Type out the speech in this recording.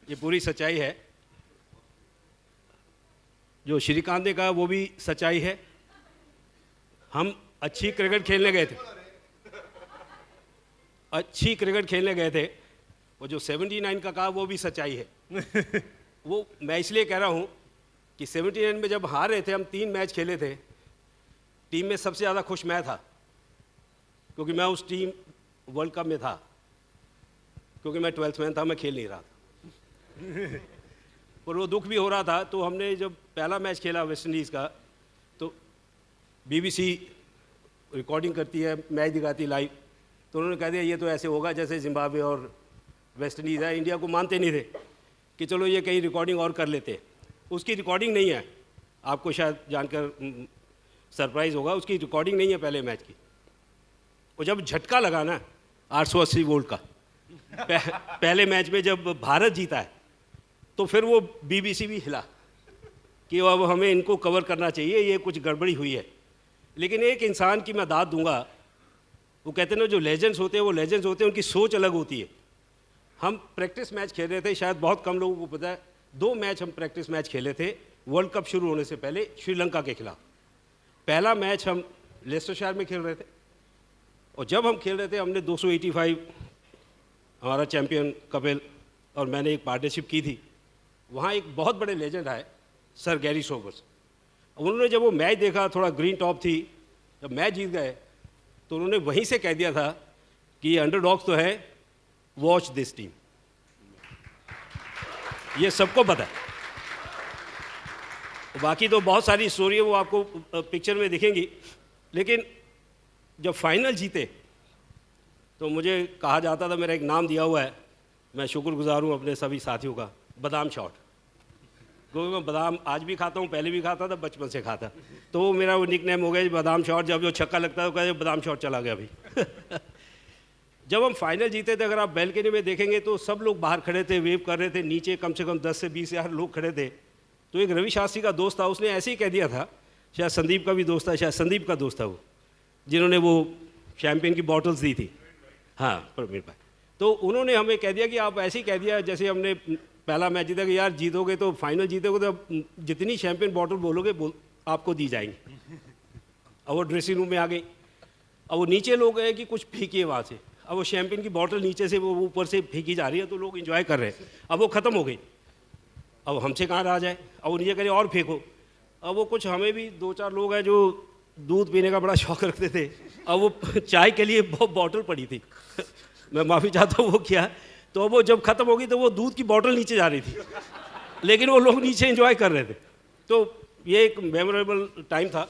ये पूरी सच्चाई है। जो श्रीकांत ने कहा वो भी सच्चाई है। हम अच्छी क्रिकेट खेलने गए थे, अच्छी क्रिकेट खेलने गए थे। वो जो 79 का कहा वो भी सच्चाई है। वो मैं इसलिए कह रहा हूँ कि 79 में जब हार रहे थे, हम 3 मैच खेले थे, टीम में सबसे ज़्यादा खुश मैं था, क्योंकि मैं उस टीम वर्ल्ड कप में था, क्योंकि मैं 12th मैन था, मैं खेल नहीं रहा था। और वो दुख भी हो रहा था। तो हमने जब पहला मैच खेला वेस्ट इंडीज़ का, तो BBC रिकॉर्डिंग करती है, मैच दिखाती लाइव, तो उन्होंने कह दिया ये तो ऐसे होगा जैसे जिम्बाब्वे और वेस्ट इंडीज़ है। इंडिया को मानते नहीं थे कि चलो ये कहीं रिकॉर्डिंग और कर लेते। उसकी रिकॉर्डिंग नहीं है, आपको शायद जानकर सरप्राइज़ होगा, उसकी रिकॉर्डिंग नहीं है पहले मैच की। और जब झटका लगा ना 880 वोल्ट का पहले मैच में जब भारत जीता है, तो फिर वो BBC भी हिला कि अब हमें इनको कवर करना चाहिए, ये कुछ गड़बड़ी हुई है। लेकिन एक इंसान की मैं दाद दूंगा, वो कहते हैं ना जो लेजेंड्स होते हैं वो लेजेंड्स होते हैं, उनकी सोच अलग होती है। हम प्रैक्टिस मैच खेल रहे थे, शायद बहुत कम लोगों को पता है, 2 मैच हम प्रैक्टिस मैच खेले थे वर्ल्ड कप शुरू होने से पहले श्रीलंका के खिलाफ। पहला मैच हम लेस्टरशायर में खेल रहे थे, और जब हम खेल रहे थे हमने 285, हमारा चैम्पियन कपिल और मैंने एक पार्टनरशिप की थी। वहाँ एक बहुत बड़े लेजेंड आए, सर गैरी सोबर्स। उन्होंने जब वो मैच देखा, थोड़ा ग्रीन टॉप थी, जब मैच जीत गए तो उन्होंने वहीं से कह दिया था कि ये अंडरडॉग्स तो है, वॉच दिस टीम। ये सबको पता है। बाकी तो बहुत सारी स्टोरी है, वो आपको पिक्चर में दिखेंगी। लेकिन जब फाइनल जीते तो मुझे कहा जाता था, मेरा एक नाम दिया हुआ है, मैं शुक्रगुजार हूँ अपने सभी साथियों का, बादाम शॉट। क्योंकि मैं बादाम आज भी खाता हूँ, पहले भी खाता था, बचपन से खाता, तो वो मेरा वो निकनेम हो गया बादाम शॉट। जब जो छक्का लगता है तो कहते बादाम शॉट चला गया अभी। जब हम फाइनल जीते थे, अगर आप बैल्कनी में देखेंगे तो सब लोग बाहर खड़े थे, वेव कर रहे थे, नीचे कम से कम 10 से 20 हज़ार लोग खड़े थे। तो एक रवि शास्त्री का दोस्त था, उसने ऐसे ही कह दिया था, शायद संदीप का भी दोस्त था, शायद संदीप का दोस्त था वो, जिन्होंने वो शैम्पेन की बॉटल्स दी थी, हाँ प्रवीण भाई। तो उन्होंने हमें कह दिया कि आप ऐसे ही कह दिया जैसे हमने पहला मैच जीता कि यार जीतोगे तो फाइनल जीतोगे तो जितनी शैम्पेन बॉटल बोलोगे आपको दी जाएंगी। अब वो ड्रेसिंग रूम में आ गई, अब वो नीचे लोग गए कि कुछ फेंकिए वहाँ से। अब वो शैम्पेन की बॉटल नीचे से वो ऊपर से फेंकी जा रही है, तो लोग एंजॉय कर रहे हैं। अब वो ख़त्म हो गई, अब हमसे कहाँ रहा जाए, अब वो नीचे करें और फेंको। अब वो कुछ हमें भी 2-4 लोग हैं जो दूध पीने का बड़ा शौक़ रखते थे, अब वो चाय के लिए बहुत बॉटल पड़ी थी। मैं माफ़ी चाहता हूँ वो क्या, तो वो जब ख़त्म हो गई तो वो दूध की बॉटल नीचे जा रही थी, लेकिन वो लोग नीचे एंजॉय कर रहे थे। तो ये एक मेमोरेबल टाइम था।